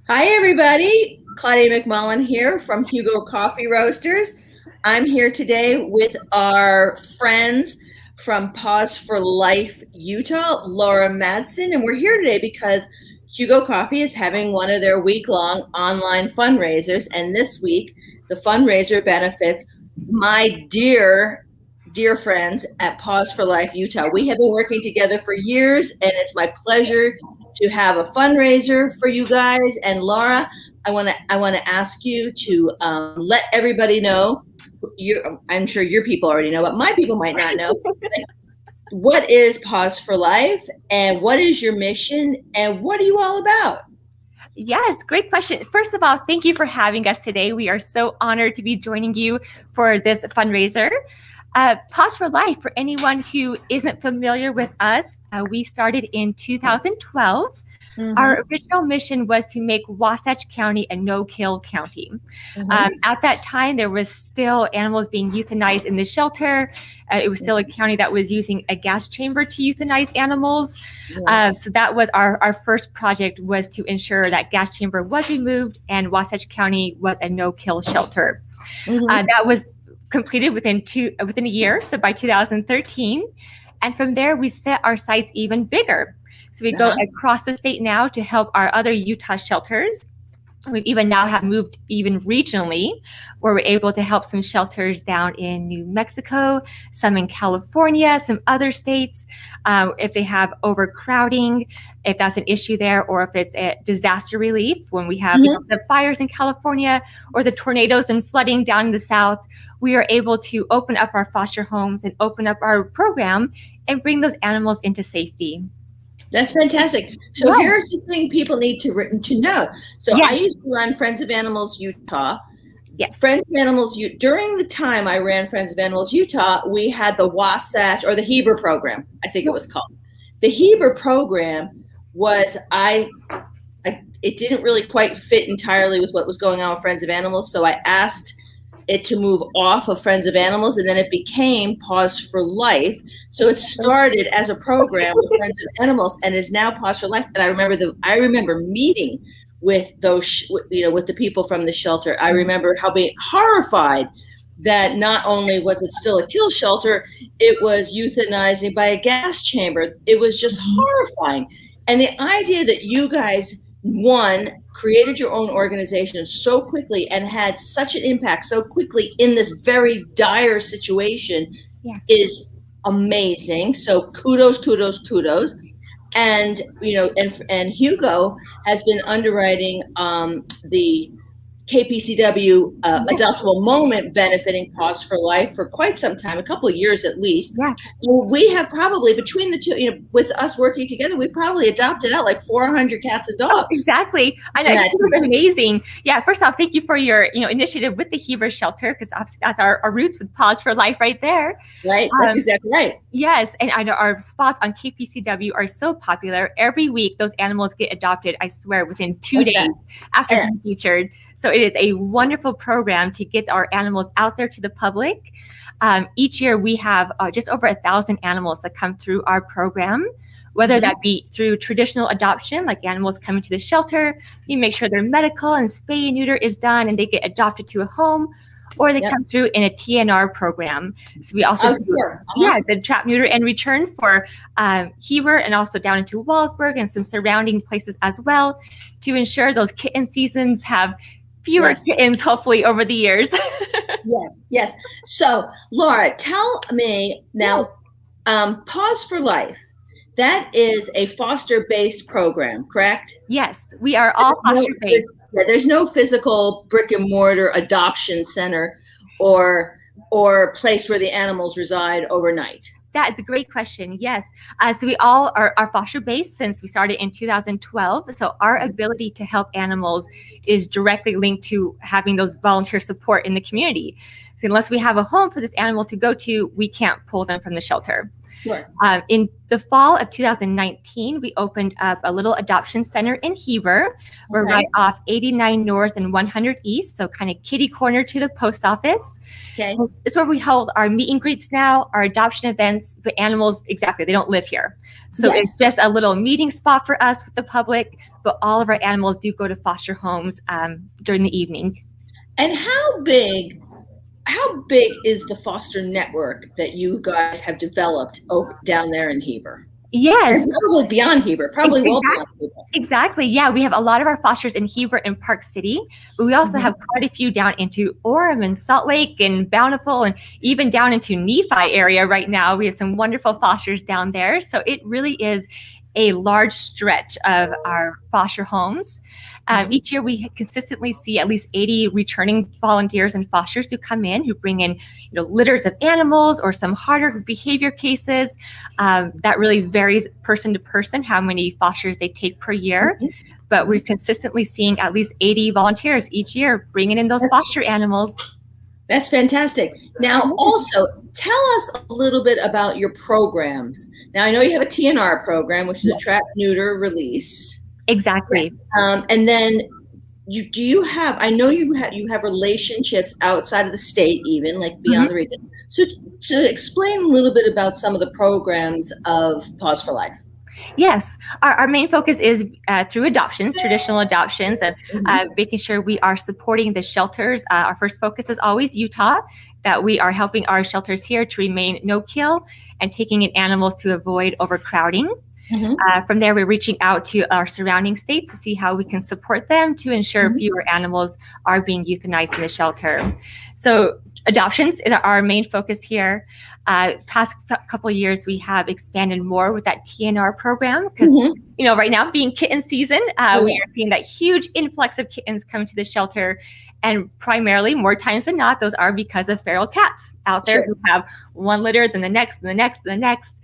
Hi, everybody. Claudia McMullen here from Hugo Coffee Roasters. I'm here today with our friends from Paws for Life, Utah, Laura Madsen, and we're here today because Hugo Coffee is having one of their week-long online fundraisers, and this week the fundraiser benefits my dear friends at Paws for Life, Utah. We have been working together for years, and it's my pleasure to have a fundraiser for you guys. And Laura, I want to ask you to let everybody know. I'm sure your people already know, but my people might not know. What is Pause for Life, and what is your mission, and what are you all about? Yes, great question. First of all, thank you for having us today. We are so honored to be joining you for this fundraiser. Pause for Life, for anyone who isn't familiar with us, we started in 2012. Mm-hmm. Our original mission was to make Wasatch County a no-kill county. At that time, there was still animals being euthanized in the shelter. It was still a county that was using a gas chamber to euthanize animals. So that was our first project, was to ensure that gas chamber was removed and Wasatch County was a no-kill shelter. That was completed within a year, so by 2013. And from there, we set our sights even bigger. So we go across the state now to help our other Utah shelters. We even now have moved even regionally, where we're able to help some shelters down in New Mexico, some in California, some other states, if they have overcrowding, if that's an issue there, or if it's a disaster relief, when we have the fires in California or the tornadoes and flooding down in the south. We are able to open up our foster homes and open up our program and bring those animals into safety. That's fantastic. So here's the thing people need to know. So I used to run Friends of Animals Utah. Yes. Friends of Animals, during the time I ran Friends of Animals Utah, we had the Wasatch, or the Heber program, I think it was called. The Heber program was, it didn't really quite fit entirely with what was going on with Friends of Animals, so I asked it to move off of Friends of Animals, and then it became Paws for Life. So it started as a program with Friends of Animals and is now Paws for Life. And I remember meeting with those, with the people from the shelter. I remember how being horrified that not only was it still a kill shelter, it was euthanizing by a gas chamber. It was just horrifying. And the idea that you guys, created your own organization so quickly and had such an impact so quickly in this very dire situation is amazing. So kudos. And and Hugo has been underwriting the KPCW Adoptable Moment benefiting Paws for Life for quite some time, a couple of years at least. We have probably, between the two, with us working together, we probably adopted out like 400 cats and dogs. Exactly. I know, it's amazing. Yeah, first off, thank you for your initiative with the Heber shelter, because that's our roots with Paws for Life right there. Right, that's exactly right. Yes, and I know our spots on KPCW are so popular. Every week, those animals get adopted, I swear, within 2 days after being featured. So it is a wonderful program to get our animals out there to the public. Each year, we have just over 1,000 animals that come through our program, whether that be through traditional adoption, like animals coming to the shelter. You make sure their medical and spay and neuter is done and they get adopted to a home, or they come through in a TNR program. So we also do the trap, neuter, and return for Heber, and also down into Wallsburg and some surrounding places as well, to ensure those kitten seasons have fewer kittens, hopefully, over the years. Yes. So, Laura, tell me now, Paws for Life, that is a foster-based program, correct? Yes, we are all foster-based. There's no physical brick-and-mortar adoption center or place where the animals reside overnight. That is a great question. Yes. So we all are foster-based since we started in 2012. So our ability to help animals is directly linked to having those volunteer support in the community. So unless we have a home for this animal to go to, we can't pull them from the shelter. Sure. In the fall of 2019, we opened up a little adoption center in Heber. We're right off 89 North and 100 East, so kind of kitty corner to the post office. Okay. It's where we hold our meet and greets now, our adoption events, but animals, exactly, they don't live here. So it's just a little meeting spot for us with the public, but all of our animals do go to foster homes during the evening. And how big is the foster network that you guys have developed over down there in Heber? Yes. And probably beyond Heber, probably well beyond Heber. Exactly. Yeah, we have a lot of our fosters in Heber and Park City, but we also have quite a few down into Orem and Salt Lake and Bountiful and even down into Nephi area right now. We have some wonderful fosters down there. So it really is a large stretch of our foster homes. Each year we consistently see at least 80 returning volunteers and fosters who come in, who bring in litters of animals or some harder behavior cases. That really varies person to person how many fosters they take per year. But we're consistently seeing at least 80 volunteers each year bringing in those foster animals. That's fantastic. Now, also, tell us a little bit about your programs. Now, I know you have a TNR program, which is a trap, neuter, release. Exactly. And then I know you have relationships outside of the state, even like beyond the region. So to explain a little bit about some of the programs of Paws for Life. Yes, our main focus is through adoptions, traditional adoptions, and making sure we are supporting the shelters. Our first focus is always Utah, that we are helping our shelters here to remain no-kill and taking in animals to avoid overcrowding. From there, we're reaching out to our surrounding states to see how we can support them to ensure fewer animals are being euthanized in the shelter. So adoptions is our main focus here. Past couple of years, we have expanded more with that TNR program because, right now being kitten season, we are seeing that huge influx of kittens coming to the shelter. And primarily, more times than not, those are because of feral cats out there who have one litter, then the next, and the next, and the next.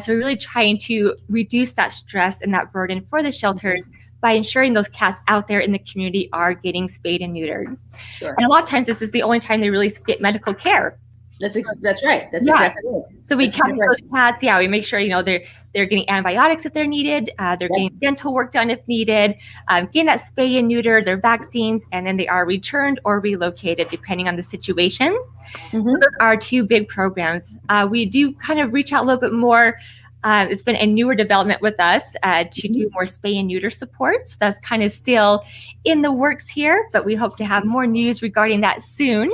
So we're really trying to reduce that stress and that burden for the shelters by ensuring those cats out there in the community are getting spayed and neutered. And a lot of times, this is the only time they really get medical care. That's right. That's exactly right. So we count those cats. Yeah, we make sure they're getting antibiotics if they're needed. They're getting dental work done if needed. Getting that spay and neuter, their vaccines, and then they are returned or relocated depending on the situation. So those are two big programs. We do kind of reach out a little bit more. It's been a newer development with us to do more spay and neuter supports. That's kind of still in the works here, but we hope to have more news regarding that soon.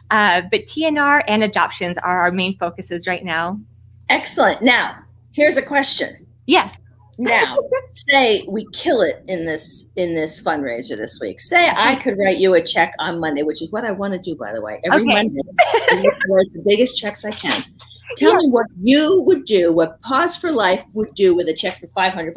But TNR and adoptions are our main focuses right now. Excellent. Now, here's a question. Yes. Now, say we kill it in this fundraiser this week. Say I could write you a check on Monday, which is what I want to do, by the way. Every Monday, I write the biggest checks I can. Tell me what you would do, what Paws for Life would do with a check for $500.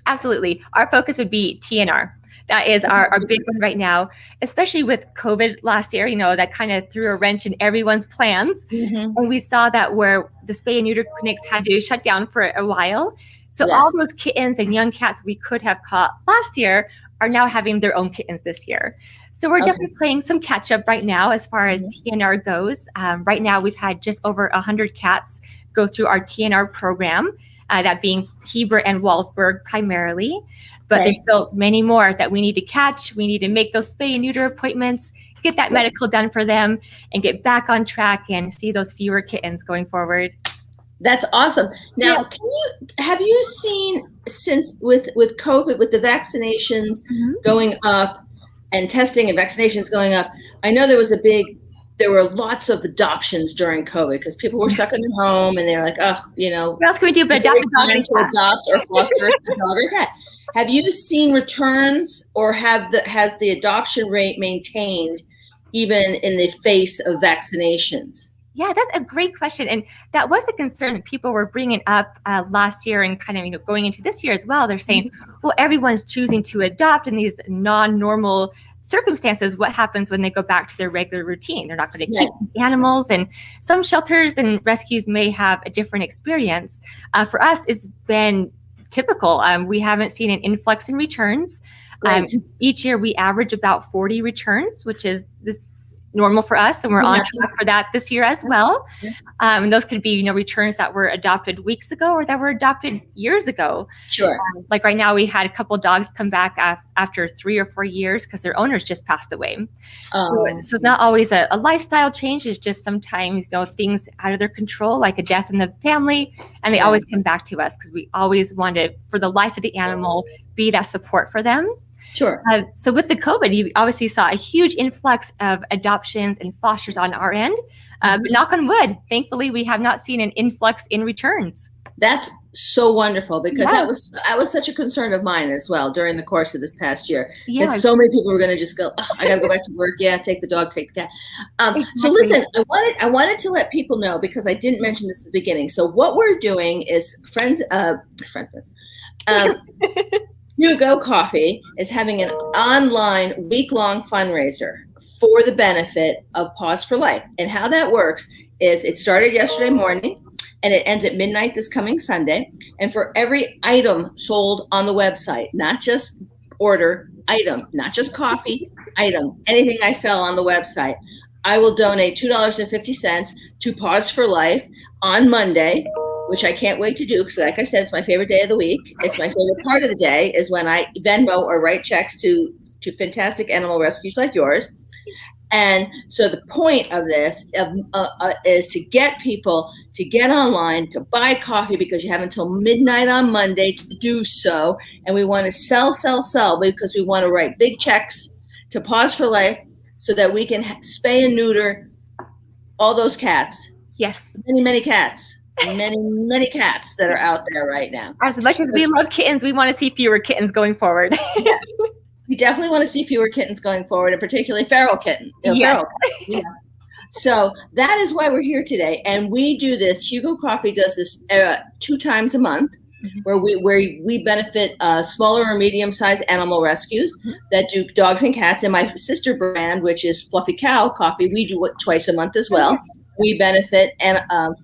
Absolutely. Our focus would be TNR. That is our big one right now, especially with COVID last year, that kind of threw a wrench in everyone's plans. And we saw that where the spay and neuter clinics had to shut down for a while. So all those kittens and young cats we could have caught last year are now having their own kittens this year. So we're definitely playing some catch up right now as far as TNR goes. Right now, we've had just over 100 cats go through our TNR program, that being Heber and Walsburg primarily. But there's still many more that we need to catch. We need to make those spay and neuter appointments, get that medical done for them, and get back on track and see those fewer kittens going forward. That's awesome. Now, have you seen, since with COVID, with the vaccinations going up and testing and vaccinations going up, I know there were lots of adoptions during COVID because people were stuck in their home and they were like, what else can we do but adopt a dog and cat? Adopt or foster a dog or cat. Have you seen returns, or has the adoption rate maintained even in the face of vaccinations? Yeah, that's a great question. And that was a concern that people were bringing up last year and kind of going into this year as well. They're saying, well, everyone's choosing to adopt in these non-normal circumstances. What happens when they go back to their regular routine? They're not going to keep animals. And some shelters and rescues may have a different experience. For us, it's been typical. We haven't seen an influx in returns. Each year we average about 40 returns, which is this normal for us, and we're on track for that this year as well. And those could be, returns that were adopted weeks ago or that were adopted years ago. Sure. Like right now, we had a couple dogs come back after 3 or 4 years because their owners just passed away. So it's not always a lifestyle change. It's just sometimes, things out of their control, like a death in the family, and they always come back to us because we always want to, for the life of the animal, be that support for them. Sure. So with the COVID, you obviously saw a huge influx of adoptions and fosters on our end. But knock on wood, thankfully, we have not seen an influx in returns. That's so wonderful, because that was such a concern of mine as well during the course of this past year. Yeah. That so many people were going to just go, oh, I got to go back to work. Yeah, take the dog, take the cat. Exactly. So listen, I wanted to let people know, because I didn't mention this at the beginning. So what we're doing is Hugo Coffee is having an online week-long fundraiser for the benefit of Paws for Life. And how that works is it started yesterday morning and it ends at midnight this coming Sunday. And for every item sold on the website, not just order, item, not just coffee, item, anything I sell on the website, I will donate $2.50 to Paws for Life on Monday, which I can't wait to do, because like I said, it's my favorite day of the week. It's my favorite part of the day is when I Venmo or write checks to fantastic animal rescues like yours. And so the point of this is to get people to get online, to buy coffee, because you have until midnight on Monday to do so. And we want to sell, because we want to write big checks to Paws for Life so that we can spay and neuter all those cats. Yes. Many cats. Many cats that are out there right now. As much as we love kittens, we want to see fewer kittens going forward. Yes. We definitely want to see fewer kittens going forward, and particularly feral kittens. Feral kittens, yeah. So that is why we're here today. And we do this. Hugo Coffee does this 2 times a month, where we benefit smaller or medium-sized animal rescues that do dogs and cats. And my sister brand, which is Fluffy Cow Coffee, we do it twice a month as well. We benefit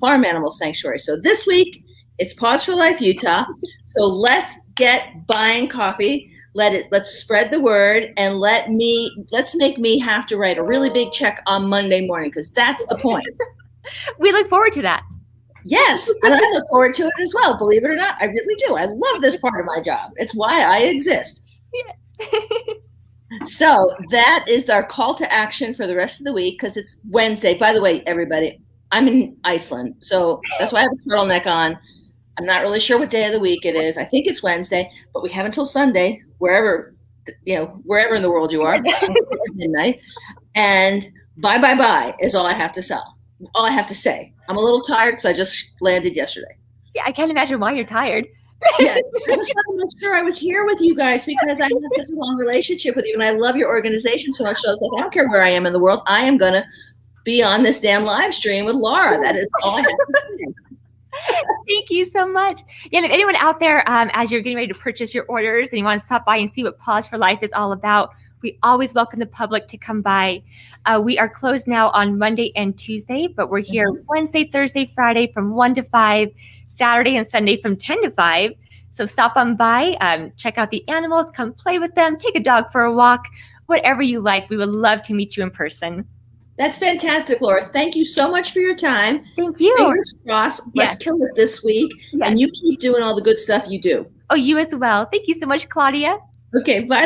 farm animal sanctuary. So this week it's Paws for Life Utah. So let's get buying coffee. Let's spread the word, and let's make me have to write a really big check on Monday morning, because that's the point. We look forward to that. Yes, and I look forward to it as well. Believe it or not, I really do. I love this part of my job. It's why I exist. Yes. So that is our call to action for the rest of the week, because it's Wednesday. By the way, everybody, I'm in Iceland, so that's why I have a turtleneck on. I'm not really sure what day of the week it is. I think it's Wednesday, but we have until Sunday, wherever in the world you are, midnight. And bye is all I have to sell. All I have to say. I'm a little tired because I just landed yesterday. Yeah, I can't imagine why you're tired. Yeah, I just want to make sure I was here with you guys, because I have such a long relationship with you, and I love your organization so much. So I was like, I don't care where I am in the world. I am going to be on this damn live stream with Laura. That is all I have to say. Thank you so much. Yeah, and if anyone out there, as you're getting ready to purchase your orders and you want to stop by and see what Paws for Life is all about, we always welcome the public to come by. We are closed now on Monday and Tuesday, but we're here Wednesday, Thursday, Friday from 1 to 5, Saturday and Sunday from 10 to 5. So stop on by, check out the animals, come play with them, take a dog for a walk, whatever you like. We would love to meet you in person. That's fantastic, Laura. Thank you so much for your time. Thank you. Fingers crossed. Let's kill it this week. Yes. And you keep doing all the good stuff you do. Oh, you as well. Thank you so much, Claudia. Okay, bye.